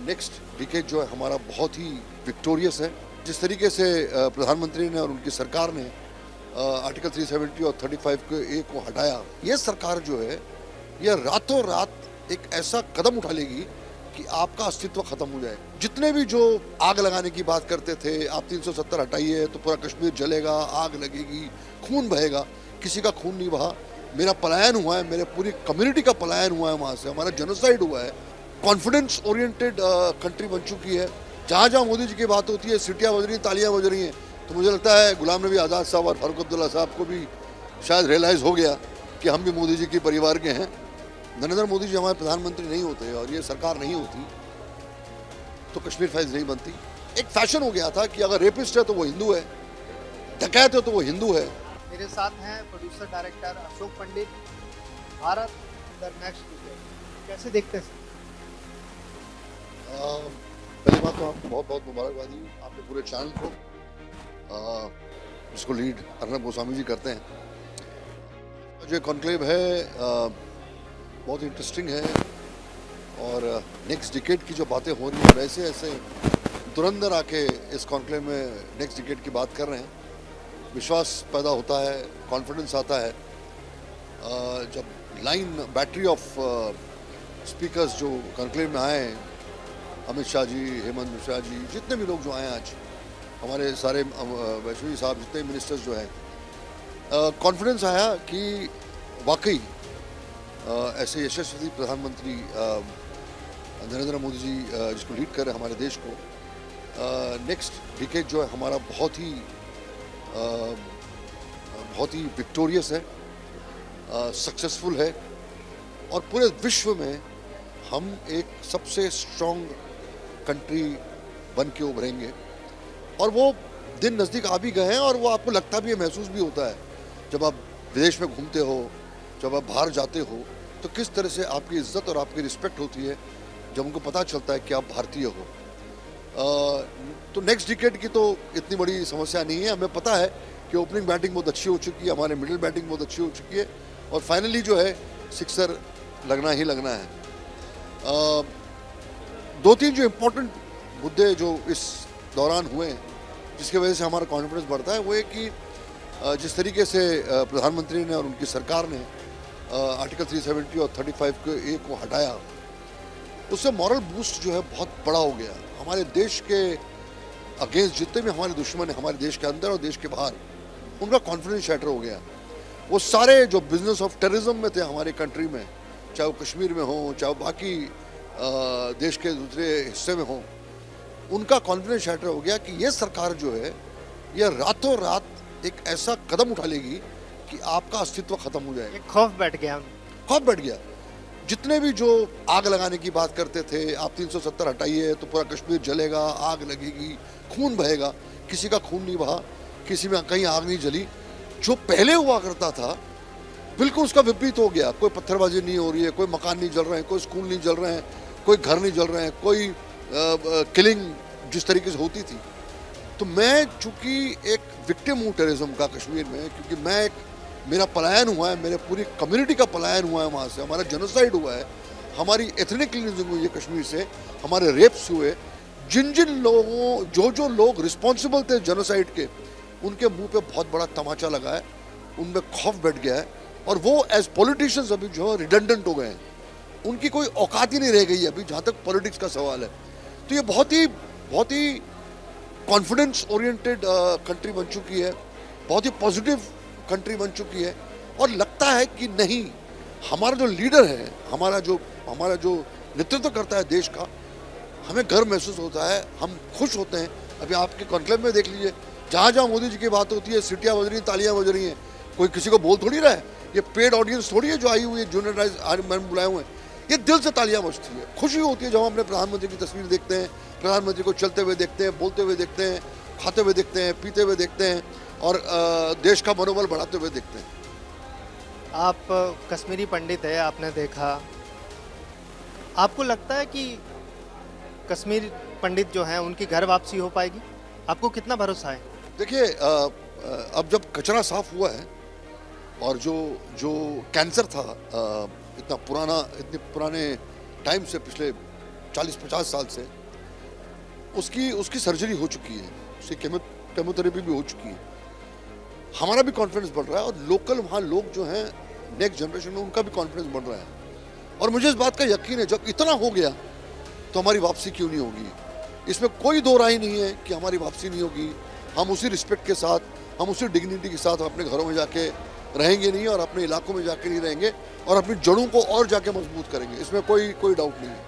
Next decade जो है हमारा बहुत ही विक्टोरियस है। जिस तरीके से प्रधानमंत्री ने और उनकी सरकार ने आर्टिकल 370 और 35 के ए को हटाया, ये सरकार जो है ये रातों रात एक ऐसा कदम उठा लेगी कि आपका अस्तित्व खत्म हो जाए। जितने भी जो आग लगाने की बात करते थे, आप 370 हटाइए तो पूरा कश्मीर जलेगा, आग लगेगी, खून बहेगा, किसी का खून नहीं बहा। मेरा पलायन हुआ है, मेरे पूरी कम्युनिटी का पलायन हुआ है, वहाँ से हमारा जेनोसाइड हुआ है। कॉन्फिडेंस ओरिएंटेड कंट्री बन चुकी है। जहाँ जहाँ मोदी जी की बात होती है सीटियाँ बज रही हैं, तालियाँ बज रही हैं। तो मुझे लगता है गुलाम नबी आज़ाद साहब और फारूक अब्दुल्ला साहब को भी शायद रियलाइज़ हो गया कि हम भी मोदी जी के परिवार के हैं। नरेंद्र मोदी जी हमारे प्रधानमंत्री नहीं होते और ये सरकार नहीं होती तो कश्मीर फाइल्स नहीं बनती। एक फैशन हो गया था कि अगर रेपिस्ट है तो वो हिंदू है, डकैत है तो वो हिंदू है। मेरे साथ हैं producer director Ashok Pandit. Bharat the next decade कैसे देखते हैं? पहली बात तो आपको बहुत बहुत मुबारकबादी आपके पूरे चैनल को, जिसको लीड अर्नब गोस्वामी जी करते हैं। जो कॉन्क्लेव है बहुत इंटरेस्टिंग है और नेक्स्ट डिकेड की जो बातें हो रही हैं वैसे ऐसे धुरंधर आके इस कॉन्क्लेव में नेक्स्ट डिकेड की बात कर रहे हैं। विश्वास पैदा होता है, कॉन्फिडेंस आता है जब लाइन बैटरी ऑफ स्पीकर्स जो कॉन्क्लेव में आए हैं, अमित शाह जी, हेमंत मिश्रा जी, जितने भी लोग जो आए आज, हमारे सारे वैष्णवी साहब, जितने मिनिस्टर्स जो हैं, कॉन्फिडेंस आया कि वाकई ऐसे यशस्वी प्रधानमंत्री नरेंद्र मोदी जी जिसको लीड कर रहे हैं हमारे देश को, नेक्स्ट डिकेड जो है हमारा बहुत ही विक्टोरियस है, सक्सेसफुल है और पूरे विश्व में हम एक सबसे स्ट्रॉन्ग कंट्री बन के उभरेंगे। और वो दिन नज़दीक आ भी गए हैं और वो आपको लगता भी है, महसूस भी होता है जब आप विदेश में घूमते हो, जब आप बाहर जाते हो तो किस तरह से आपकी इज्जत और आपकी रिस्पेक्ट होती है जब उनको पता चलता है कि आप भारतीय हो। तो नेक्स्ट डिकेड की तो इतनी बड़ी समस्या नहीं है। हमें पता है कि ओपनिंग बैटिंग बहुत अच्छी हो चुकी है, हमारे मिडिल बैटिंग बहुत अच्छी हो चुकी है और फाइनली जो है सिक्सर लगना ही लगना है। दो तीन जो इम्पोर्टेंट मुद्दे जो इस दौरान हुए जिसकी वजह से हमारा कॉन्फिडेंस बढ़ता है वो है कि जिस तरीके से प्रधानमंत्री ने और उनकी सरकार ने आर्टिकल 370 और 35 के ए को हटाया, उससे मॉरल बूस्ट जो है बहुत बड़ा हो गया। हमारे देश के अगेंस्ट जितने भी हमारे दुश्मन हैं, हमारे देश के अंदर और देश के बाहर, उनका कॉन्फिडेंस शैटर हो गया। वो सारे जो बिजनेस ऑफ टेररिज्म में थे हमारे कंट्री में, चाहे वो कश्मीर में हो, चाहे वो बाकी देश के दूसरे हिस्से में हो, उनका कॉन्फिडेंस शैटर हो गया कि ये सरकार जो है ये रातों रात एक ऐसा कदम उठा लेगी कि आपका अस्तित्व खत्म हो जाएगा। एक खौफ बैठ गया। खौफ बैठ गया। जितने भी जो आग लगाने की बात करते थे, आप 370 हटाइए तो पूरा कश्मीर जलेगा, आग लगेगी, खून बहेगा, किसी का खून नहीं बहा, किसी में कहीं आग नहीं जली। जो पहले हुआ करता था बिल्कुल उसका विपरीत हो गया। कोई पत्थरबाजी नहीं हो रही है, कोई मकान नहीं जल रहे हैं, कोई स्कूल नहीं जल रहे हैं, कोई घर नहीं जल रहे हैं, कोई किलिंग जिस तरीके से होती थी। तो मैं चूंकि एक विक्टिम हूँ टेररिज्म का कश्मीर में, क्योंकि मेरा पलायन हुआ है, मेरे पूरी कम्युनिटी का पलायन हुआ है, वहाँ से हमारा जेनोसाइड हुआ है, हमारी एथनिक क्लींजिंग हुई है कश्मीर से, हमारे रेप्स हुए। जिन लोगों जो लोग रिस्पॉन्सिबल थे जेनोसाइड के, उनके मुंह पे बहुत बड़ा तमाचा लगा है, उनमें खौफ बैठ गया है और वो एज पॉलिटिशियंस अभी जो है रिडंडेंट हो गए हैं। उनकी कोई औकात ही नहीं रह गई अभी जहाँ तक पॉलिटिक्स का सवाल है। तो ये बहुत ही कॉन्फिडेंस ओरिएंटेड कंट्री बन चुकी है, बहुत ही पॉजिटिव कंट्री बन चुकी है और लगता है कि नहीं, हमारा जो लीडर है, हमारा जो नेतृत्व करता है देश का, हमें गर्व महसूस होता है, हम खुश होते हैं। अभी आपके कॉन्क्लेव में देख लीजिए, जहाँ जहाँ मोदी जी की बात होती है सीटियाँ बज रही हैं, तालियाँ बज रही हैं, कोई किसी को बोल थोड़ी रहा है। ये पेड ऑडियंस थोड़ी है जो आई हुई है, जूनियराइज मैंने बुलाए हुए हैं। ये दिल से तालियां बजती है, खुशी होती है जब हम अपने प्रधानमंत्री की तस्वीर देखते हैं, प्रधानमंत्री को चलते हुए देखते हैं, बोलते हुए देखते हैं, खाते हुए देखते हैं, पीते हुए देखते हैं और देश का मनोबल बढ़ाते हुए देखते हैं। आप कश्मीरी पंडित है, आपने देखा, आपको लगता है कि कश्मीर पंडित जो हैं उनकी घर वापसी हो पाएगी? आपको कितना भरोसा है? देखिए, अब जब कचरा साफ हुआ है और जो कैंसर था इतने पुराने टाइम से, पिछले 40-50 साल से, उसकी सर्जरी हो चुकी है, उसकी केमोथेरेपी भी हो चुकी है। हमारा भी कॉन्फिडेंस बढ़ रहा है और लोकल वहाँ लोग जो हैं नेक्स्ट जनरेशन में, उनका भी कॉन्फिडेंस बढ़ रहा है। और मुझे इस बात का यकीन है, जब इतना हो गया तो हमारी वापसी क्यों नहीं होगी। इसमें कोई दो राय नहीं है कि हमारी वापसी नहीं होगी। हम उसी रिस्पेक्ट के साथ, हम उसी डिग्निटी के साथ अपने घरों में जाके रहेंगे नहीं और अपने इलाकों में जाके नहीं रहेंगे और अपनी जड़ों को और जाके मजबूत करेंगे। इसमें कोई डाउट नहीं है।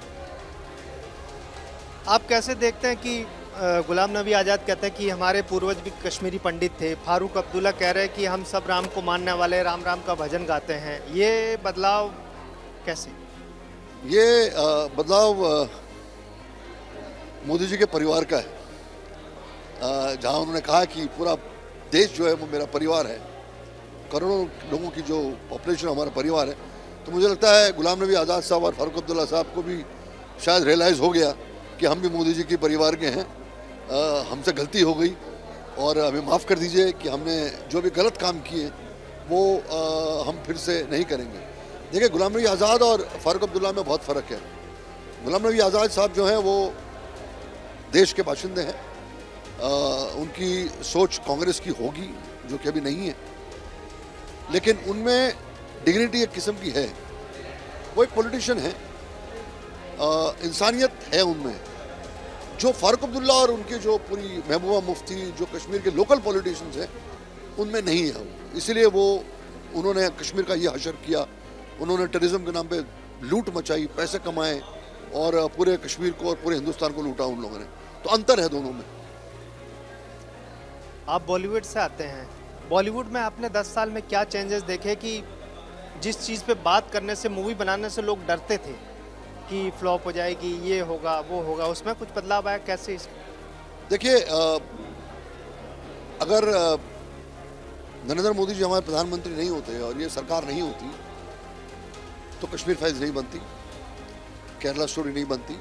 आप कैसे देखते हैं कि गुलाम नबी आज़ाद कहते हैं कि हमारे पूर्वज भी कश्मीरी पंडित थे, फारूक अब्दुल्ला कह रहे हैं कि हम सब राम को मानने वाले, राम राम का भजन गाते हैं, ये बदलाव कैसे? ये बदलाव मोदी जी के परिवार का है, जहां उन्होंने कहा कि पूरा देश जो है वो मेरा परिवार है, करोड़ों लोगों की जो पॉपुलेशन हमारा परिवार है। तो मुझे लगता है गुलाम नबी आज़ाद साहब और फारूक अब्दुल्ला साहब को भी शायद रियलाइज़ हो गया कि हम भी मोदी जी के परिवार के हैं। हमसे गलती हो गई और हमें माफ़ कर दीजिए कि हमने जो भी गलत काम किए वो हम फिर से नहीं करेंगे। देखिए, गुलाम नबी आज़ाद और फारूक अब्दुल्ला में बहुत फ़र्क है। गुलाम नबी आज़ाद साहब जो हैं वो देश के बाशिंदे हैं, उनकी सोच कांग्रेस की होगी जो कि अभी नहीं है, लेकिन उनमें डिग्निटी एक किस्म की है। वो एक पॉलिटिशियन है, इंसानियत है उनमें, जो फारूक अब्दुल्ला और उनके जो पूरी महबूबा मुफ्ती जो कश्मीर के लोकल पॉलिटिशियंस हैं उनमें नहीं है। इसलिए वो उन्होंने कश्मीर का ये हशर किया, उन्होंने टेररिज्म के नाम पे लूट मचाई, पैसे कमाए और पूरे कश्मीर को और पूरे हिंदुस्तान को लूटा उन लोगों ने। तो अंतर है दोनों में। आप बॉलीवुड से आते हैं, बॉलीवुड में आपने 10 साल में क्या चेंजेस देखे कि जिस चीज़ पे बात करने से, मूवी बनाने से लोग डरते थे कि फ्लॉप हो जाएगी, ये होगा वो होगा, उसमें कुछ बदलाव आया कैसे? देखिए, अगर नरेंद्र मोदी जी हमारे प्रधानमंत्री नहीं होते और ये सरकार नहीं होती तो कश्मीर फाइल्स नहीं बनती, केरला स्टोरी नहीं बनती,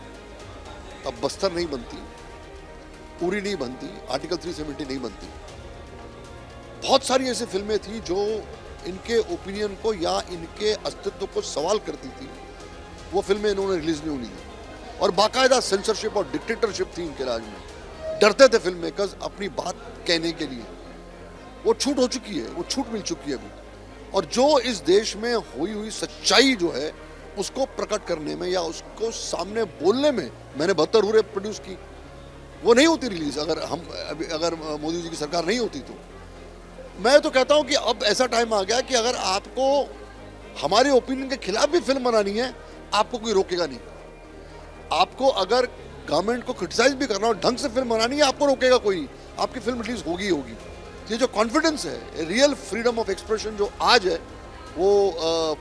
अब बस्तर नहीं बनती, उरी नहीं बनती, आर्टिकल 370 नहीं बनती। बहुत सारी ऐसी फिल्में थी जो इनके ओपिनियन को या इनके अस्तित्व को सवाल करती थी, वो फिल्में इन्होंने रिलीज नहीं होनी दी। और बाकायदा सेंसरशिप और डिक्टेटरशिप थी इनके राज में। डरते थे फिल्म मेकर्स अपनी बात कहने के लिए। वो छूट हो चुकी है, वो छूट मिल चुकी है अभी। और जो इस देश में हुई सच्चाई जो है उसको प्रकट करने में या उसको सामने बोलने में, मैंने 72 रूरें प्रोड्यूस की, वो नहीं होती रिलीज अगर मोदी जी की सरकार नहीं होती। तो मैं तो कहता हूं कि अब ऐसा टाइम आ गया कि अगर आपको हमारे ओपिनियन के खिलाफ भी फिल्म बनानी है, आपको कोई रोकेगा नहीं। आपको अगर गवर्नमेंट को क्रिटिसाइज भी करना और ढंग से फिल्म बनानी है, आपको रोकेगा कोई नहीं, आपकी फिल्म रिलीज होगी होगी। ये जो कॉन्फिडेंस है, रियल फ्रीडम ऑफ एक्सप्रेशन जो आज है, वो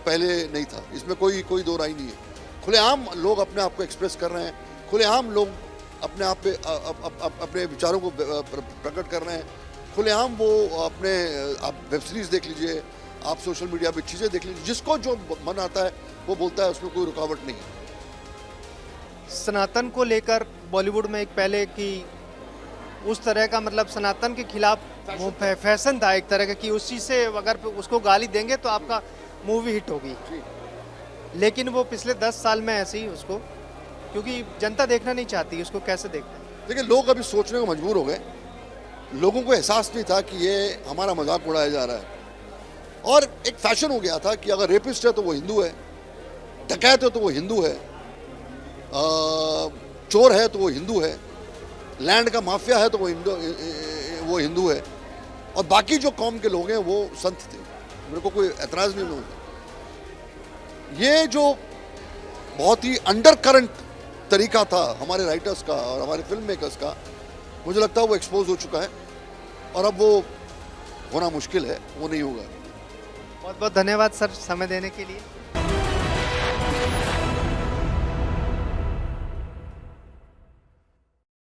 पहले नहीं था। इसमें कोई दो राय नहीं है। खुलेआम लोग अपने आप को एक्सप्रेस कर रहे हैं, खुलेआम लोग अपने आप पे अपने विचारों को प्रकट कर रहे हैं, खुलेआम वो अपने, आप वेब सीरीज देख लीजिए, आप सोशल मीडिया पे चीज़ें देख लीजिए, जिसको जो मन आता है वो बोलता है, उसमें कोई रुकावट नहीं है। सनातन को लेकर बॉलीवुड में एक पहले की उस तरह का, मतलब सनातन के खिलाफ वो फैशन था एक तरह का कि उस चीज़ से अगर उसको गाली देंगे तो आपका मूवी हिट होगी। लेकिन वो पिछले 10 साल में ऐसे ही उसको, क्योंकि जनता देखना नहीं चाहती, उसको कैसे देखते हैं? देखिए, लोग अभी सोचने को मजबूर हो गए। लोगों को एहसास नहीं था कि ये हमारा मजाक उड़ाया जा रहा है। और एक फैशन हो गया था कि अगर रेपिस्ट है तो वो हिंदू है, डकैत है तो वो हिंदू है, चोर है तो वो हिंदू है, लैंड का माफिया है तो वो हिंदू है, और बाकी जो कौम के लोग हैं वो संत थे। मेरे को कोई एतराज़ नहीं होता। ये जो बहुत ही अंडर करंट तरीका था हमारे राइटर्स का और हमारे फिल्म मेकर्स का, मुझे लगता है वो एक्सपोज हो चुका है और अब वो होना मुश्किल है, वो नहीं होगा। बहुत बहुत धन्यवाद सर समय देने के लिए।